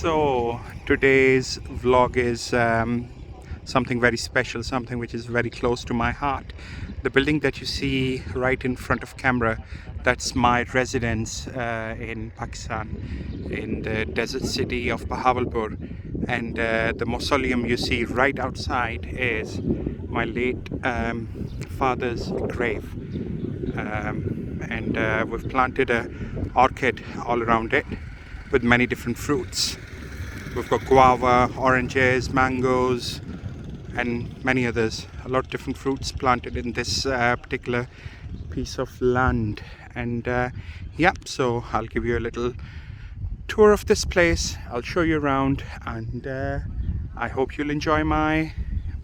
So today's vlog is something very special, something which is very close to my heart. The building that you see right in front of camera, that's my residence in Pakistan, in the desert city of Bahawalpur. And the mausoleum you see right outside is my late father's grave. And we've planted an orchid all around it with many different fruits. We've got guava, oranges, mangoes, and many others. A lot of different fruits planted in this particular piece of land. And yeah, so I'll give you a little tour of this place. I'll show you around, and I hope you'll enjoy my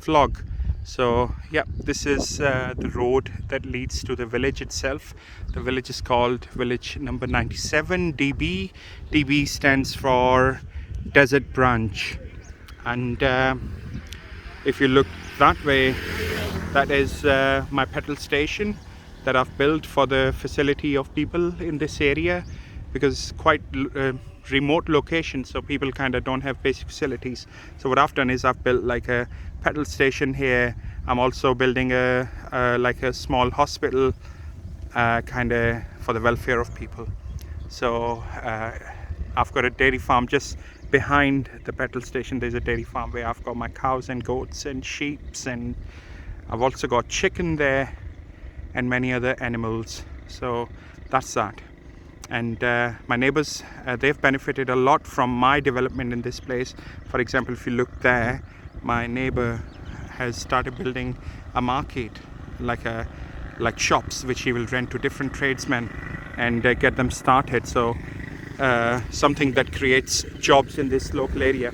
vlog. So yeah, this is the road that leads to the village itself. The village is called village number 97, DB. DB stands for Desert Branch. And if you look that way, that is my petrol station that I've built for the facility of people in this area, because it's quite remote location, so people kind of don't have basic facilities. So what I've done is I've built like a petrol station here. I'm also building a like a small hospital kind of for the welfare of people. So I've got a dairy farm just behind the petrol station. There's a dairy farm where I've got my cows and goats and sheep, and I've also got chicken there and many other animals. So that's that. And my neighbors, they've benefited a lot from my development in this place. For example, if you look there, my neighbor has started building a market, like shops which he will rent to different tradesmen and get them started. So something that creates jobs in this local area.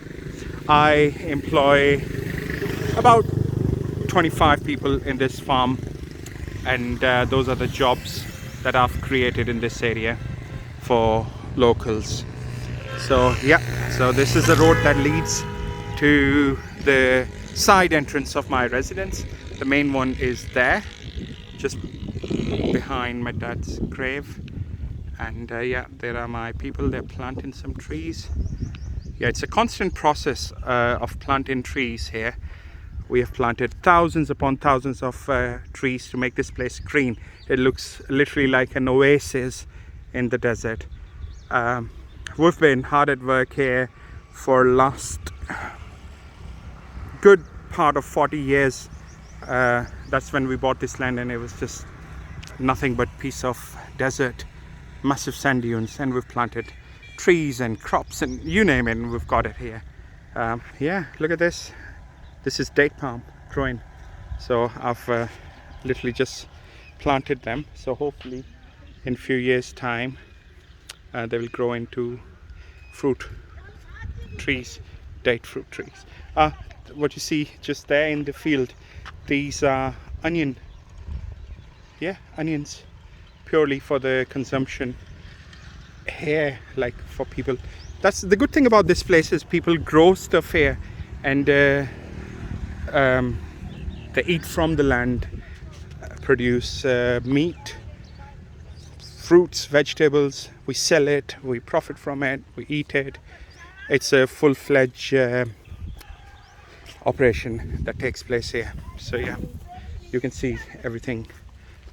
I employ about 25 people in this farm, and those are the jobs that I've created in this area for locals. So yeah, so this is the road that leads to the side entrance of my residence. The main one is there, just behind my dad's grave. And yeah, there are my people. They're planting some trees. Yeah, it's a constant process of planting trees here. We have planted thousands upon thousands of trees to make this place green. It looks literally like an oasis in the desert. We've been hard at work here for last good part of 40 years. That's when we bought this land, and it was just nothing but piece of desert, massive sand dunes, and we've planted trees and crops and you name it, and we've got it here. Yeah, look at this. This is date palm growing. So I've literally just planted them. So hopefully in a few years time they will grow into fruit trees, date fruit trees. What you see just there in the field, these are onion. Yeah, onions, purely for the consumption here, like for people. That's the good thing about this place, is people grow stuff here, and they eat from the land, produce meat, fruits, vegetables. We sell it, we profit from it, we eat it. It's a full-fledged operation that takes place here. So yeah, you can see everything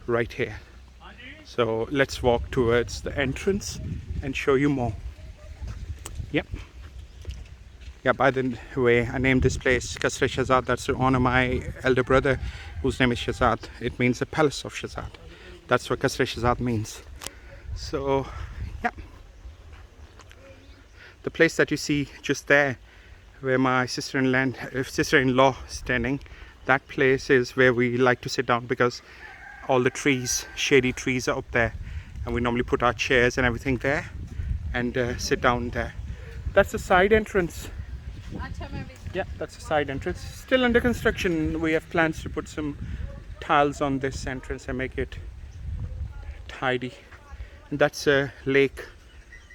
right here. So let's walk towards the entrance and show you more. Yep. Yeah, by the way, I named this place Qasr Shahzad. That's to honor my elder brother, whose name is Shahzad. It means the palace of Shahzad. That's what Qasr Shahzad means. So yeah, the place that you see just there, where my sister-in-law is standing, that place is where we like to sit down, because all the trees, shady trees, are up there, and we normally put our chairs and everything there and sit down there. That's the side entrance. Yeah, that's the side entrance. Still under construction. We have plans to put some tiles on this entrance and make it tidy. And that's a lake.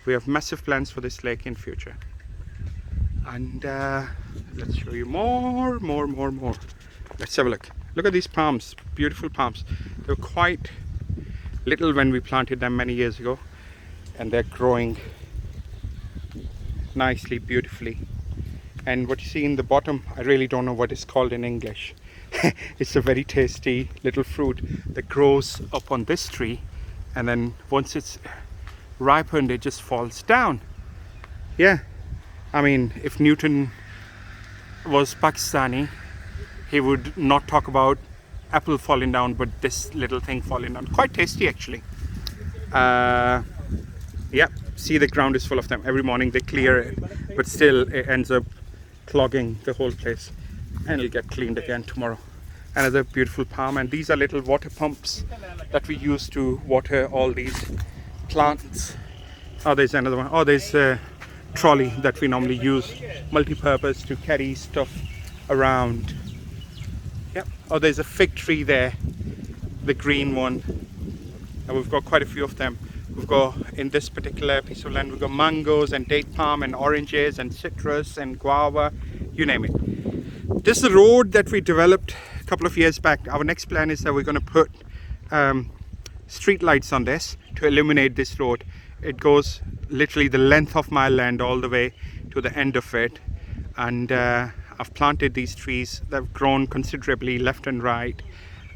We have massive plans for this lake in future. And let's show you more. Let's have a look. Look at these palms, beautiful palms. They were quite little when we planted them many years ago, and they're growing nicely, beautifully. And what you see in the bottom, I really don't know what it's called in English. It's a very tasty little fruit that grows up on this tree, and then once it's ripened it just falls down. Yeah, I mean, if Newton was Pakistani, he would not talk about apple falling down, but this little thing falling down. Quite tasty actually. Yeah, see, the ground is full of them. Every morning they clear it, but still it ends up clogging the whole place, and it'll get cleaned again tomorrow. Another beautiful palm, and these are little water pumps that we use to water all these plants. Oh, there's another one. Oh, there's a trolley that we normally use, multi-purpose, to carry stuff around. Yep. Oh, there's a fig tree there, the green one, and we've got quite a few of them. We've got, in this particular piece of land, we've got mangoes and date palm and oranges and citrus and guava, you name it. This is the road that we developed a couple of years back. Our next plan is that we're going to put street lights on this to illuminate this road. It goes literally the length of my land all the way to the end of it, and I've planted these trees that have grown considerably left and right,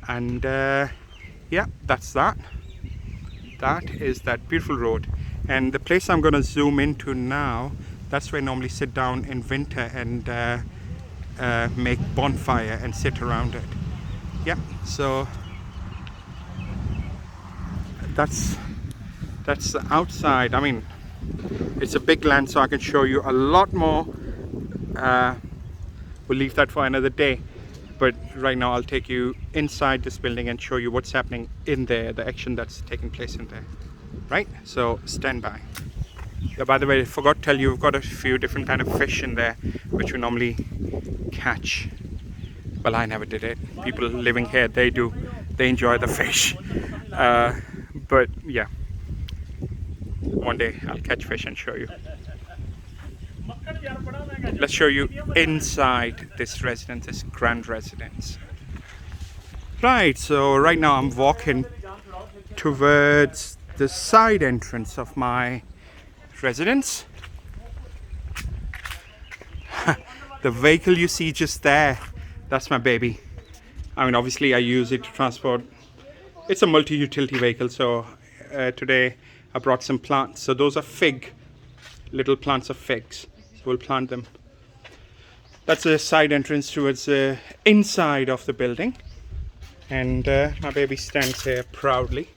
and yeah, that's that. That is that beautiful road. And the place I'm going to zoom into now, that's where I normally sit down in winter and make bonfire and sit around it. Yeah, so that's the outside. I mean, it's a big land, so I can show you a lot more. We'll leave that for another day, but right now I'll take you inside this building and show you what's happening in there, the action that's taking place in there. Right, so stand by. Yeah, by the way, I forgot to tell you, we've got a few different kind of fish in there which we normally catch. Well, I never did it. People living here, they do. They enjoy the fish. But yeah, one day I'll catch fish and show you. Let's show you inside this residence, this grand residence. Right, so right now I'm walking towards the side entrance of my residence. The vehicle you see just there, that's my baby. I mean, obviously I use it to transport. It's a multi-utility vehicle, so today I brought some plants. So those are little plants of figs. So we'll plant them. That's a side entrance towards the inside of the building. And my baby stands here proudly.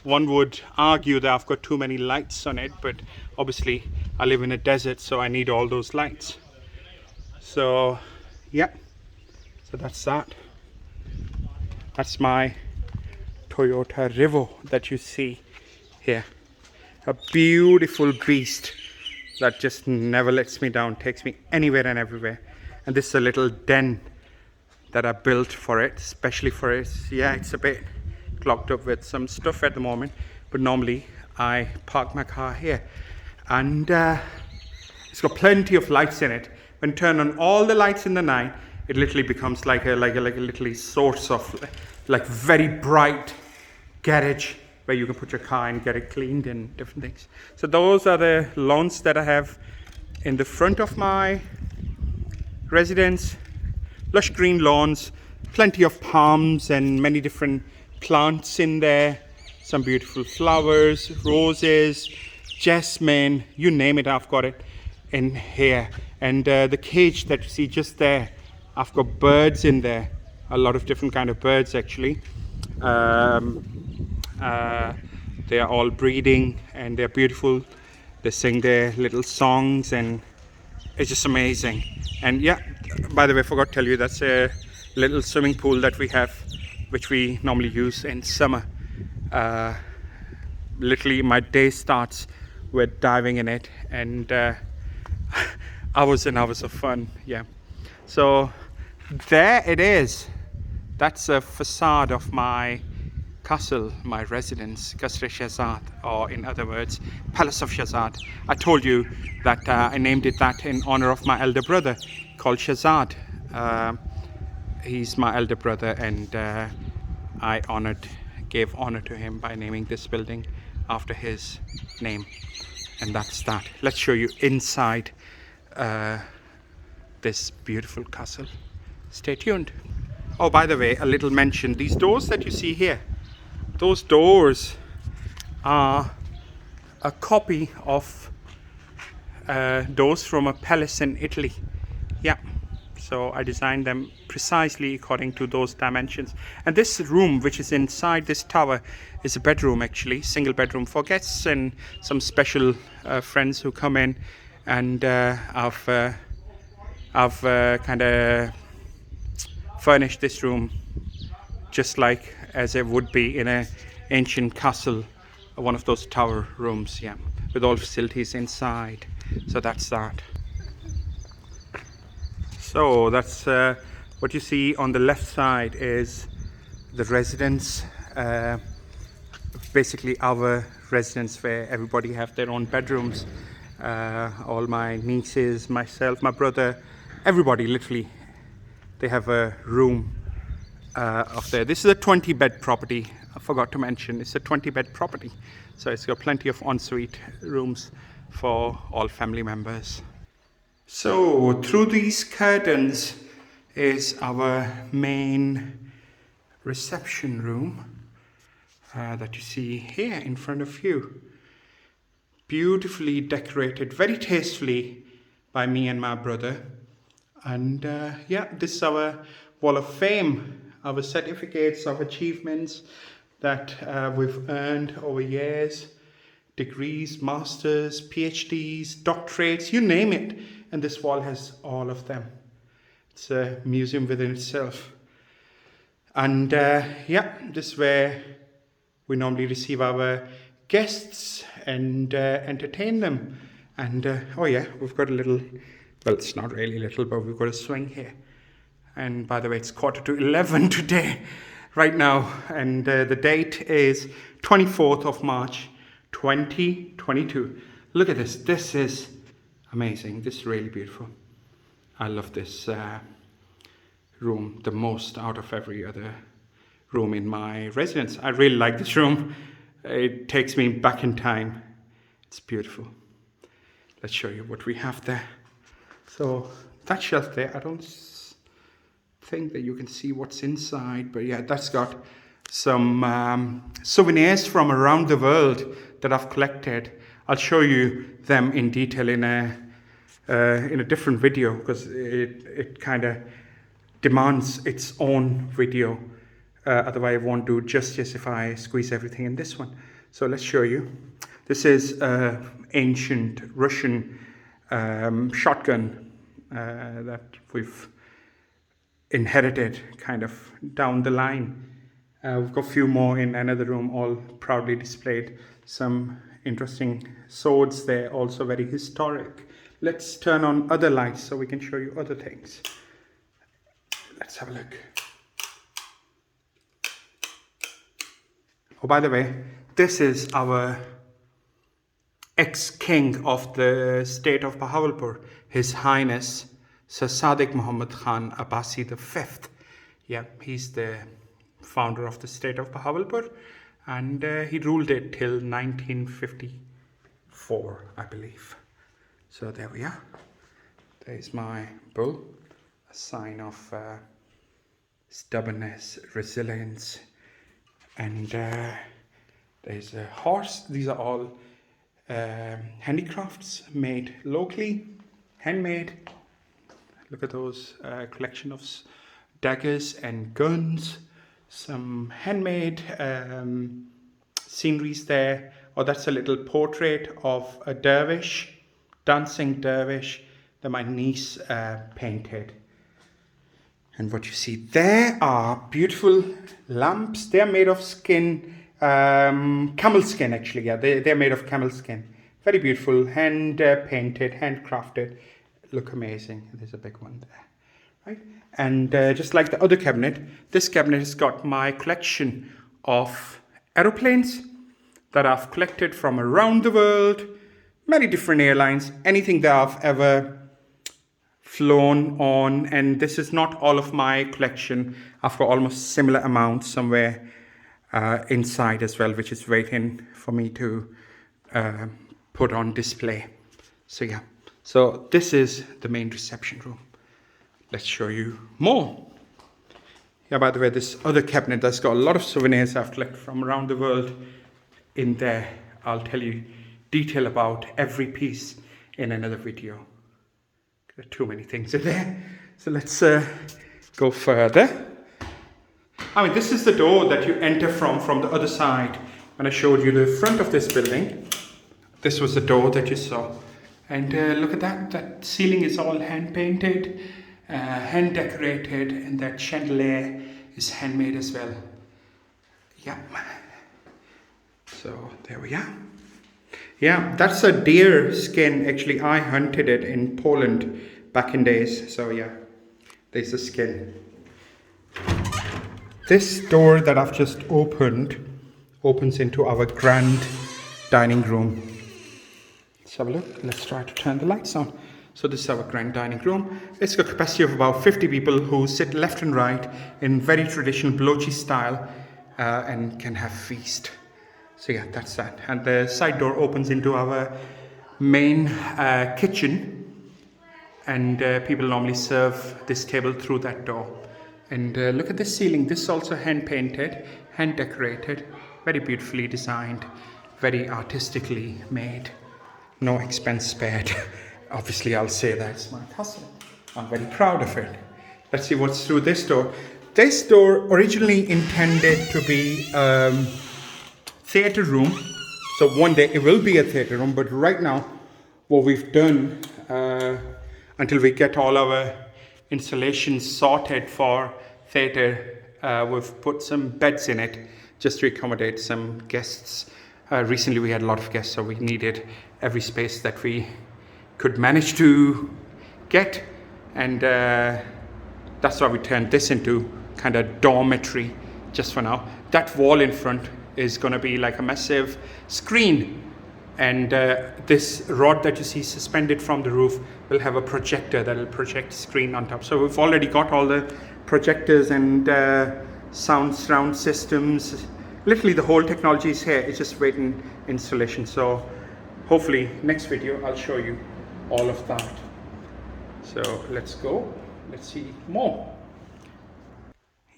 One would argue that I've got too many lights on it, but obviously I live in a desert, so I need all those lights. So yeah, so that's that. That's my Toyota Revo that you see here. A beautiful beast that just never lets me down, takes me anywhere and everywhere. And this is a little den that I built for it, especially for it. Yeah, it's a bit clogged up with some stuff at the moment, but normally I park my car here, and it's got plenty of lights in it. When you turn on all the lights in the night, it literally becomes like a literally source of like very bright garage where you can put your car and get it cleaned and different things. So those are the lawns that I have in the front of my residence. Lush green lawns, plenty of palms and many different plants in there. Some beautiful flowers, roses, jasmine, you name it, I've got it in here. And the cage that you see just there, I've got birds in there, a lot of different kind of birds actually. They are all breeding and they're beautiful. They sing their little songs and it's just amazing. And yeah, by the way, I forgot to tell you, that's a little swimming pool that we have, which we normally use in summer. Literally my day starts with diving in it, and hours and hours of fun. Yeah, so there it is. That's a facade of my castle, my residence, Qasr Shahzad, or in other words, Palace of Shahzad. I told you that I named it that in honor of my elder brother called Shahzad. He's my elder brother, and I gave honor to him by naming this building after his name. And that's that. Let's show you inside this beautiful castle. Stay tuned. Oh, by the way, a little mention. These doors that you see here, those doors are a copy of doors from a palace in Italy. Yeah, so I designed them precisely according to those dimensions. And this room, which is inside this tower, is a bedroom actually, single bedroom for guests and some special friends who come in. And I've kind of furnished this room just like as it would be in an ancient castle, one of those tower rooms, yeah, with all facilities inside. So that's that. So that's what you see on the left side is the residence, basically our residence where everybody have their own bedrooms. All my nieces, myself, my brother, everybody literally, they have a room up there. This is a 20-bed property. I forgot to mention, it's a 20-bed property. So it's got plenty of ensuite rooms for all family members. So through these curtains is our main reception room that you see here in front of you. Beautifully decorated, very tastefully by me and my brother. And yeah, this is our wall of fame, our certificates of achievements that we've earned over years. Degrees, masters, PhDs, doctorates, you name it. And this wall has all of them. It's a museum within itself. And yeah, this is where we normally receive our guests and entertain them. And oh yeah, we've got a little, well, it's not really little, but we've got a swing here. And by the way, it's 11:15 today, right now. And the date is 24th of March, 2022. Look at this. This is amazing. This is really beautiful. I love this room the most out of every other room in my residence. I really like this room. It takes me back in time. It's beautiful. Let's show you what we have there. So that shelf there, I don't think that you can see what's inside, but yeah, that's got some souvenirs from around the world that I've collected. I'll show you them in detail in a different video because it kind of demands its own video. Otherwise, I won't do justice if I squeeze everything in this one. So let's show you. This is ancient Russian shotgun that we've inherited kind of down the line. We've got a few more in another room, all proudly displayed. Some interesting swords there, also very historic. Let's turn on other lights so we can show you other things. Let's have a look. Oh, by the way, this is our ex-king of the state of Bahawalpur, His Highness Sir Sadiq Muhammad Khan Abbasi V. Yeah, he's the founder of the state of Bahawalpur, and he ruled it till 1954, I believe. So there we are. There's my bull, a sign of stubbornness, resilience, and there's a horse. These are all handicrafts made locally, handmade. Look at those collection of daggers and guns, some handmade sceneries there. Oh, that's a little portrait of a dervish, dancing dervish that my niece painted. And what you see there are beautiful lamps. They're made of skin, camel skin actually. Yeah, they're made of camel skin. Very beautiful, hand painted, handcrafted. Look amazing. There's a big one there, right? And just like the other cabinet, this cabinet has got my collection of aeroplanes that I've collected from around the world, many different airlines, anything that I've ever flown on. And this is not all of my collection. I've got almost similar amounts somewhere inside as well, which is waiting for me to put on display. So yeah, so this is the main reception room. Let's show you more. Yeah, by the way, this other cabinet that's got a lot of souvenirs I've collected from around the world in there. I'll tell you detail about every piece in another video. There are too many things in there. So let's go further. I mean, this is the door that you enter from the other side. When I showed you the front of this building, this was the door that you saw. And look at that. That ceiling is all hand painted, hand decorated, and that chandelier is handmade as well. Yeah. So there we are. Yeah, that's a deer skin. Actually, I hunted it in Poland back in days. So yeah, there's the skin. This door that I've just opened opens into our grand dining room. Let's have a look. Let's try to turn the lights on. So this is our grand dining room. It's got a capacity of about 50 people who sit left and right in very traditional Balouchi style and can have feast. So yeah, that's that. And the side door opens into our main kitchen, and people normally serve this table through that door. And look at this ceiling. This is also hand painted, hand decorated, very beautifully designed, very artistically made. No expense spared. Obviously, I'll say that it's my Qasr. I'm very proud of it. Let's see what's through this door. This door originally intended to be theatre room. So one day it will be a theatre room, but right now what we've done until we get all our installations sorted for theatre, we've put some beds in it just to accommodate some guests. Recently we had a lot of guests, so we needed every space that we could manage to get, and that's why we turned this into kind of dormitory just for now. That wall in front is going to be like a massive screen, and this rod that you see suspended from the roof will have a projector that will project screen on top. So we've already got all the projectors and surround systems. Literally the whole technology is here. It's just waiting installation. So hopefully next video I'll show you all of that. So let's go. Let's see more.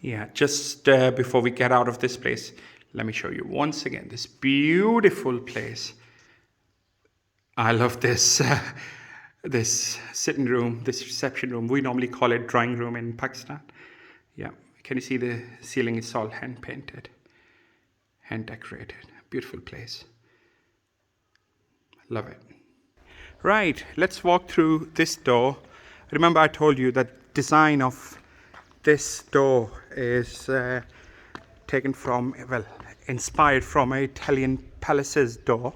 Yeah, just before we get out of this place, let me show you once again this beautiful place. I love this this sitting room, this reception room. We normally call it drawing room in Pakistan. Yeah, can you see the ceiling is all hand painted, hand decorated. Beautiful place. Love it. Right, let's walk through this door. Remember I told you that design of this door is taken from, well, inspired from an Italian palace's door,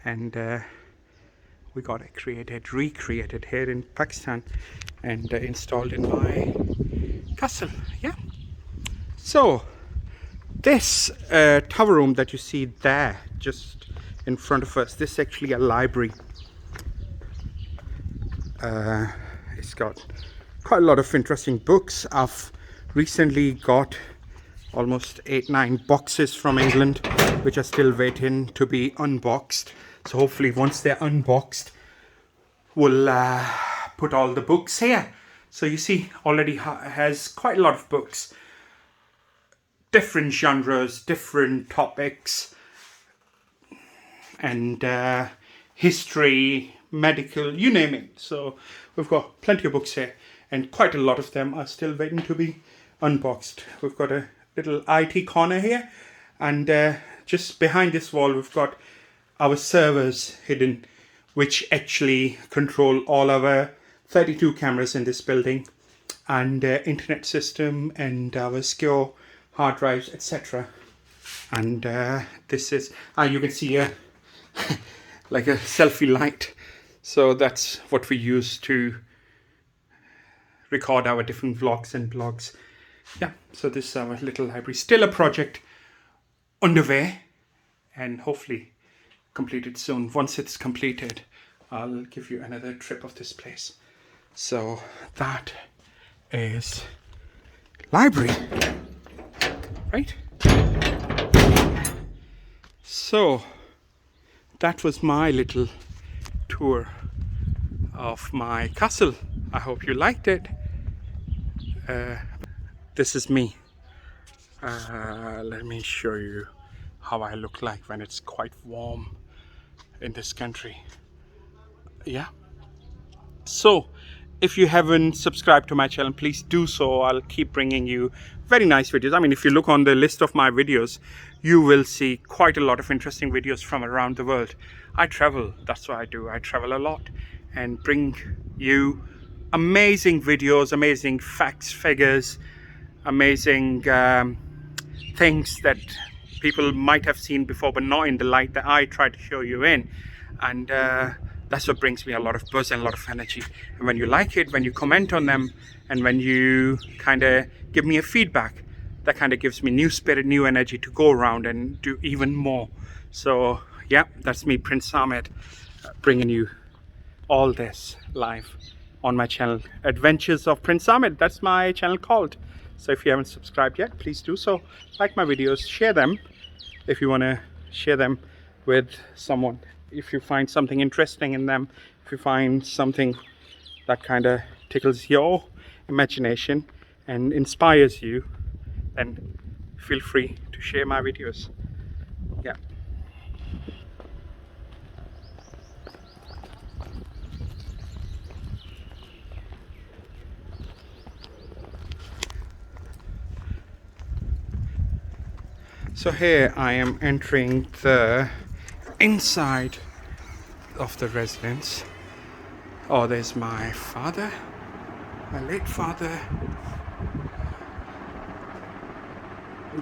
and we got it recreated here in Pakistan and installed in my castle. Yeah. So this tower room that you see there just in front of us, this is actually a library. It's got quite a lot of interesting books. I've recently got almost 8-9 boxes from England which are still waiting to be unboxed. So hopefully once they're unboxed, we'll put all the books here. So you see already has quite a lot of books, different genres, different topics, and history, medical, you name it. So we've got plenty of books here, and quite a lot of them are still waiting to be unboxed. We've got a little IT corner here, and just behind this wall we've got our servers hidden, which actually control all our 32 cameras in this building, and internet system, and our secure hard drives, etc. And this is, you can see a like a selfie light. So that's what we use to record our different vlogs and blogs. Yeah, so this is our little library. Still a project underway, and hopefully completed soon. Once it's completed, I'll give you another trip of this place. So that is library, right? So that was my little tour of my castle. I hope you liked it. This is me. Let me show you how I look like when it's quite warm in this country. Yeah. So if you haven't subscribed to my channel, please do so. I'll keep bringing you very nice videos. I mean, if you look on the list of my videos, you will see quite a lot of interesting videos from around the world. I travel, that's what I do. I travel a lot and bring you amazing videos, amazing facts, figures, amazing things that people might have seen before, but not in the light that I try to show you in. And that's what brings me a lot of buzz and a lot of energy. And when you like it, when you comment on them, and when you kind of give me a feedback, that kind of gives me new spirit, new energy to go around and do even more. So yeah, that's me, Prince Ahmed, bringing you all this live on my channel, Adventures of Prince Ahmed. That's my channel called. So if you haven't subscribed yet, please do so. Like my videos, share them if you want to share them with someone. If you find something interesting in them, if you find something that kind of tickles your imagination and inspires you, then feel free to share my videos. Yeah. So here I am entering the inside of the residence. Oh, there's my father, my late father.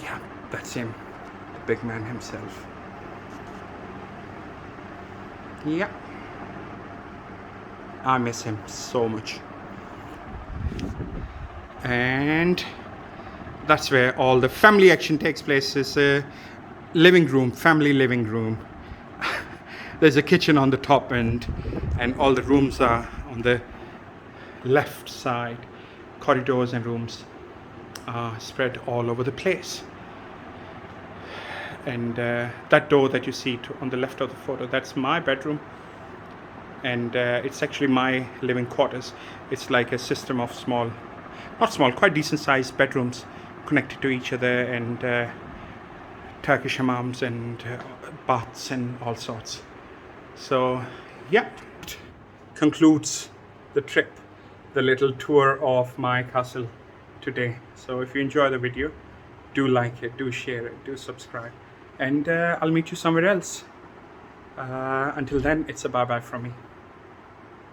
Yeah, that's him, the big man himself. Yeah, I miss him so much. And that's where all the family action takes place. Is a living room, family living room. There's a kitchen on the top end, and all the rooms are on the left side. Corridors and rooms are spread all over the place. And that door that you see on the left of the photo, that's my bedroom. And it's actually my living quarters. It's like a system of small, not small, quite decent sized bedrooms connected to each other, and Turkish hammams and baths and all sorts. So yeah, it concludes the trip, the little tour of my castle today. So if you enjoy the video, do like it, do share it, do subscribe, and I'll meet you somewhere else. Until then, it's a bye bye from me.